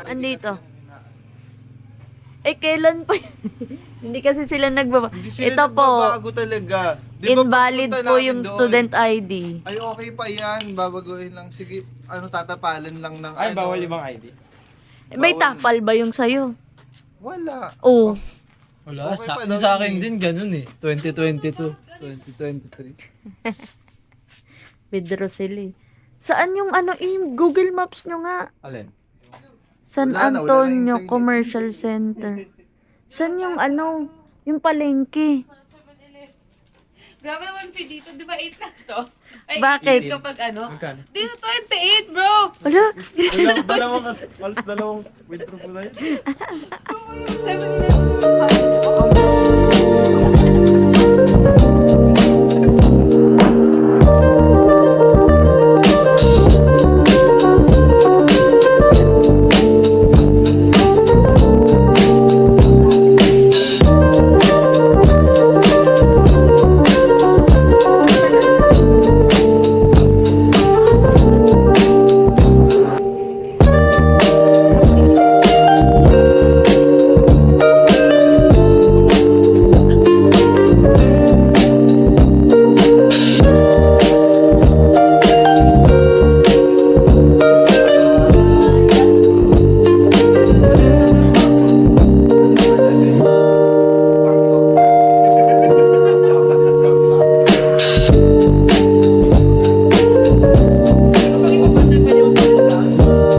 Andito. Eh, kailan pa yun? Hindi kasi sila nagbaba. Hindi sila Ito po, nagbabago talaga. Di ba invalid pagpunta po namin yung doon, student ID. Ay, okay pa yan. Babaguhin lang. Sige, tatapalan lang ng Ay, bawal ibang ID. May Bawal. tapal ba yung sa'yo? Wala. Oo. Wala, Okay pa daw sa yun akin eh. din ganun eh. 2022, 2023. Pedro sila eh. Saan yung yung Google Maps nyo nga? Alin? San Wala na Antonio internet. Commercial Center. San yung yung palengke? Grabe naman fee dito, di ba 8 lang to? Ay, Bakit? 8 kapag Magkano? Dito 28 bro! Wala. Halos dalawang withdraw po na yun. 7-11.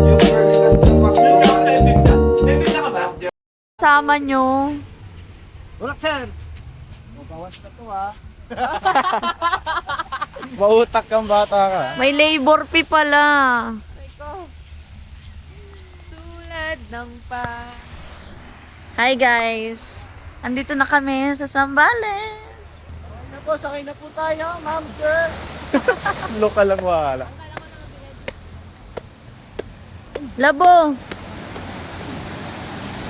Yung burger kasi yung McDo. Sama nyo. Mautak kang bata ka. May labor fee pala. Tulad ng pa. Hi guys. Andito na kami sa Zambales. Sakay na po tayo, ma'am, sir. Lokal lang wala. Labo.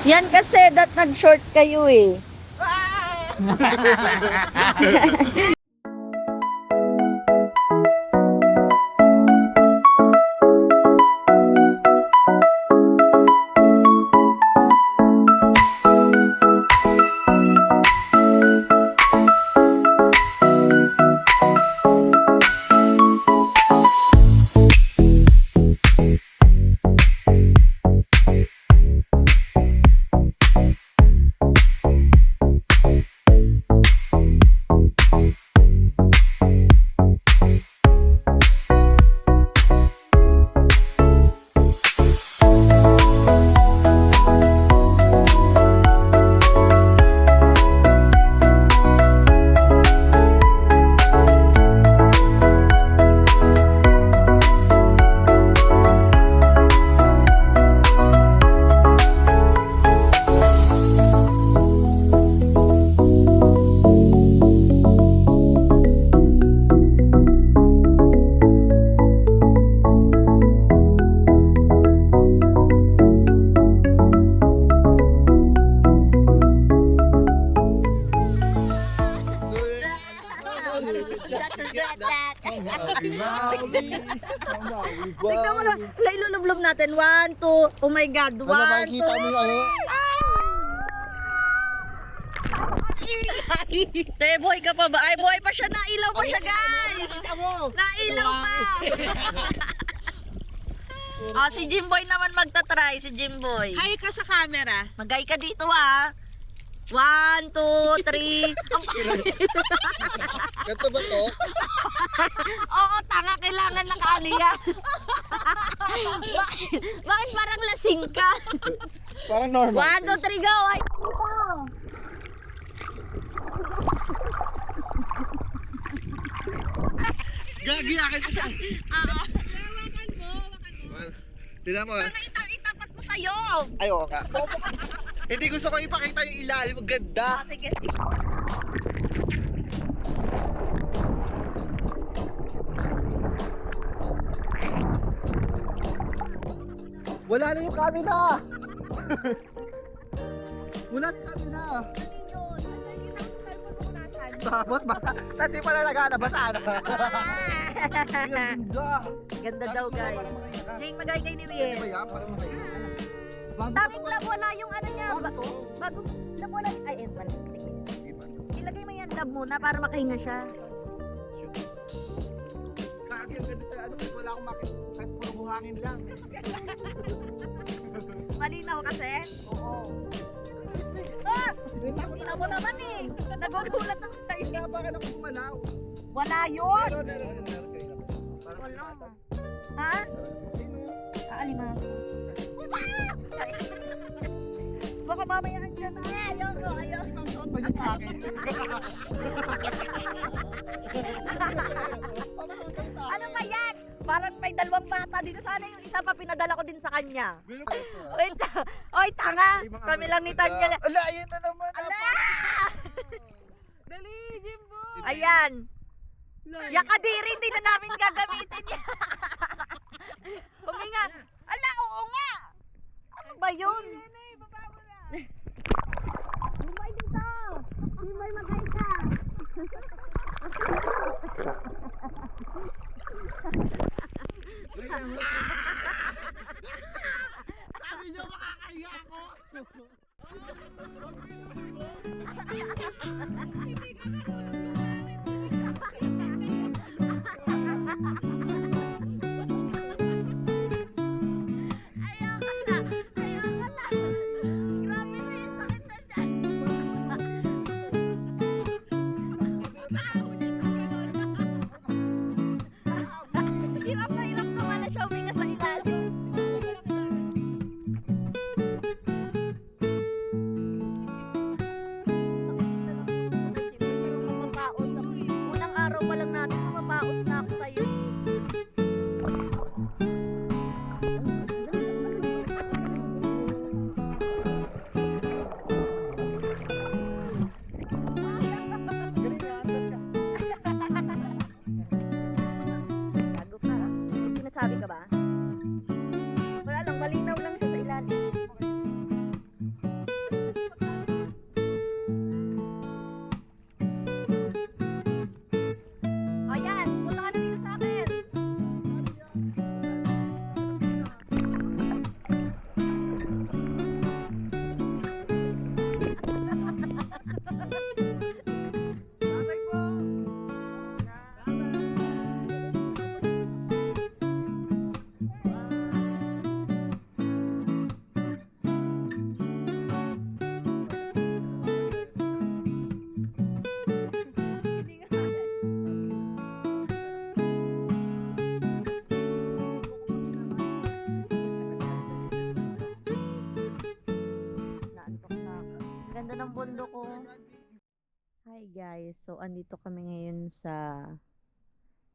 Yan kasi nag-short kayo eh. Tignan mo na, ilulublob natin. 1, 2, oh my God. 1, 2, 3. Boy ka pa ba? Ay, boy pa siya. Nailaw pa siya, guys. Nailaw pa. Si Jimboy naman magta-try. Si Jimboy. Hi ka sa camera. Magay ka dito, ah. 1, 2, 3. Ganito ba to? Oo, tanga. Kailangan ng aliya. Bakit parang lasing ka? Parang normal. 1, 2, 3, go. Ay, Gagi, akin ko siya. Hawakan mo. Tignan mo. itapat mo sa'yo. Ay, oo ka. Hindi gusto ko ipakita yung ilalim. Ang ganda. Sige. Wala na yung camera. Wala na yung camera. Sabot ba? Hindi pala nagana-basa na. Ganda daw, guys. Jane, magay kay ni Pwede ba Wiel. yan? Parang makailan. Tanging lab, wala yung ano niya. Bago lab, wala. Ay, ayun pala. Sige. Ilagay mo yan lab muna para makahinga siya. Kagi ang ganda sa ano, wala akong makita. Kahit puro buhangin lang. Malinaw kasi? Oo. Ah! Tingnan mo naman eh. Nagugulat ako sa'yo. Hinabakan ako gumalaw. Wala yun! Meron. Wala. Ha? Alima. Baka mamaya andyan na. Ayoko, ayoko. Suot pa yung akin. Ano ba yan? Parang may dalawang bata dito. Sana yung isa pa pinadala ko din sa kanya. Wait, oy, tanga! Kami lang ni Tanya. Ala, ayun na naman. Ala! Dali, Jimbo! Ayan. Yakadiri, hindi na namin gagamitin yan. Huminga. Ala, oo nga. Ano ba yun? Lumay dito. Lumay magay ka. Sabi niyo makakaya ako. Ayoko na. Ayoko na. Grabe na yung sakit na dyan. Hirap naman na siya huminga sa ilalim. Unang araw pa lang natin, mapapaos na ako sa'yo. Gago ka. May sinasabi ka ba? Wala lang, malinaw lang siya sa ilalim. Ayan, punta ka na dito sa akin. Naantok na ako. Ang ganda ng bundok ko. Hi guys, so andito kami ngayon sa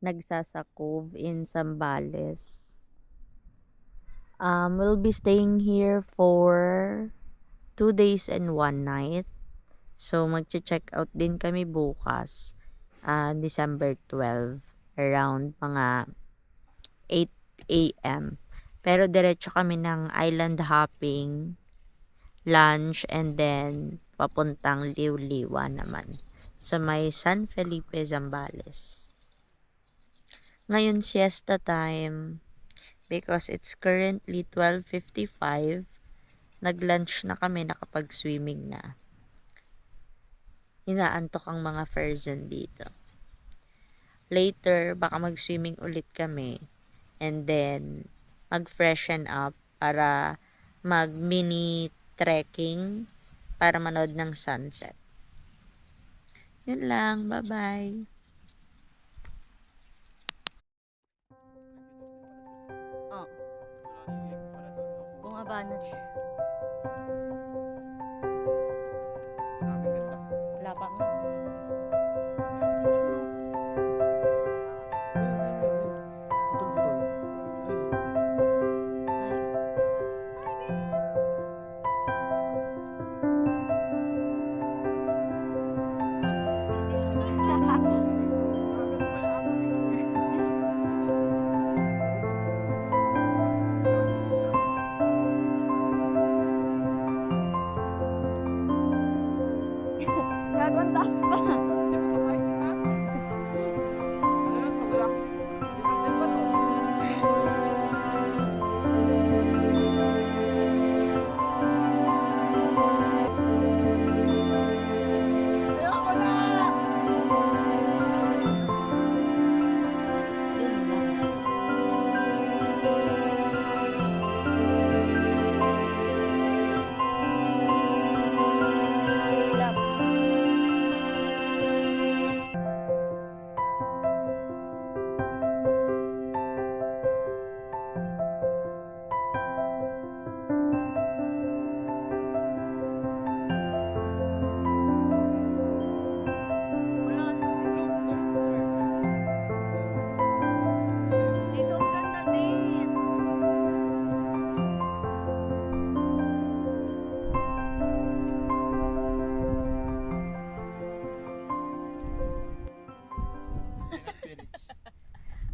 Nagsasa Cove in Zambales. We'll be staying here for 2 days and 1 night. So magche-check out din kami bukas, December 12, around mga 8 a.m. Pero diretso kami ng island hopping, lunch, and then papuntang Liwliwa naman sa may San Felipe, Zambales. Ngayon siesta time because it's currently 12:55. Nag-lunch na kami, nakapag-swimming na. Inaantok ang mga person dito. Later, baka mag-swimming ulit kami and then mag-freshen up para mag-mini trekking para manood ng sunset. Yun lang. Bye-bye. Oh. Bumaba na siya. Wala pa nga.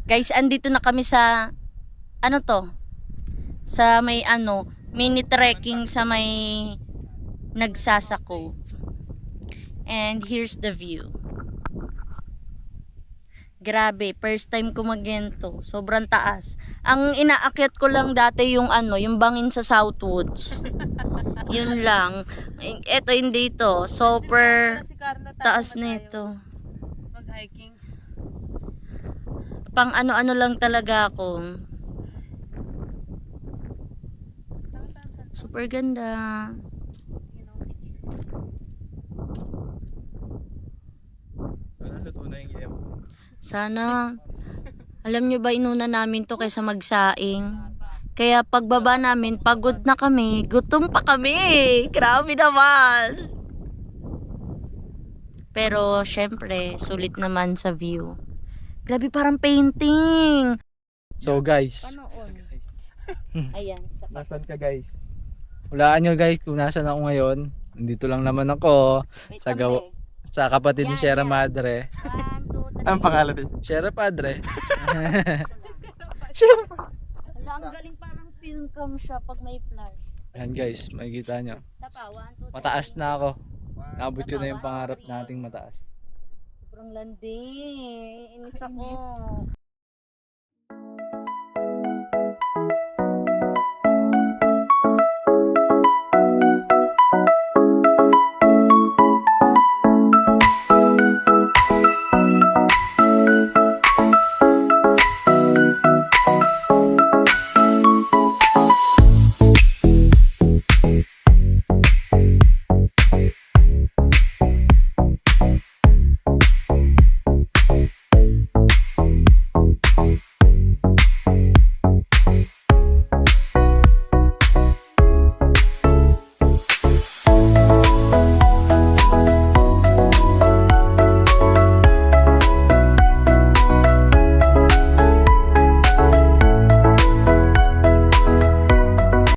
Guys, andito na kami sa ano to? Sa may mini trekking sa may Nagsasa Cove. And here's the view. Grabe, first time ko magento. Sobrang taas. Ang inaakyat ko lang dati yung yung bangin sa Southwoods. Yun lang. Ito hindi to. Super Si Carla, taas tayo nito. mag-hiking. Pang ano-ano lang talaga ako. Super ganda. Sana luto na yung EM. Sana. Alam nyo ba, inuna namin to kaysa magsaing. Kaya pagbaba namin, pagod na kami. Gutom pa kami. Grabe naman. Pero, syempre, sulit naman sa view. Grabe, parang painting. So guys, Ayan. Nasaan ka guys? hulaan nyo guys kung nasan ako ngayon. Nandito lang naman ako sa kapatid ni Yan, Sierra yan. Madre. 1, 2, 3. Anong pangalan din? Sierra Padre. Ang galing, parang film cam siya pag may flash. Ayan guys, makikita nyo. Tapa, 1, 2, 3. Mataas na ako. Naabot ko na yung pangarap nating mataas. Sobrang landi. Inis ako.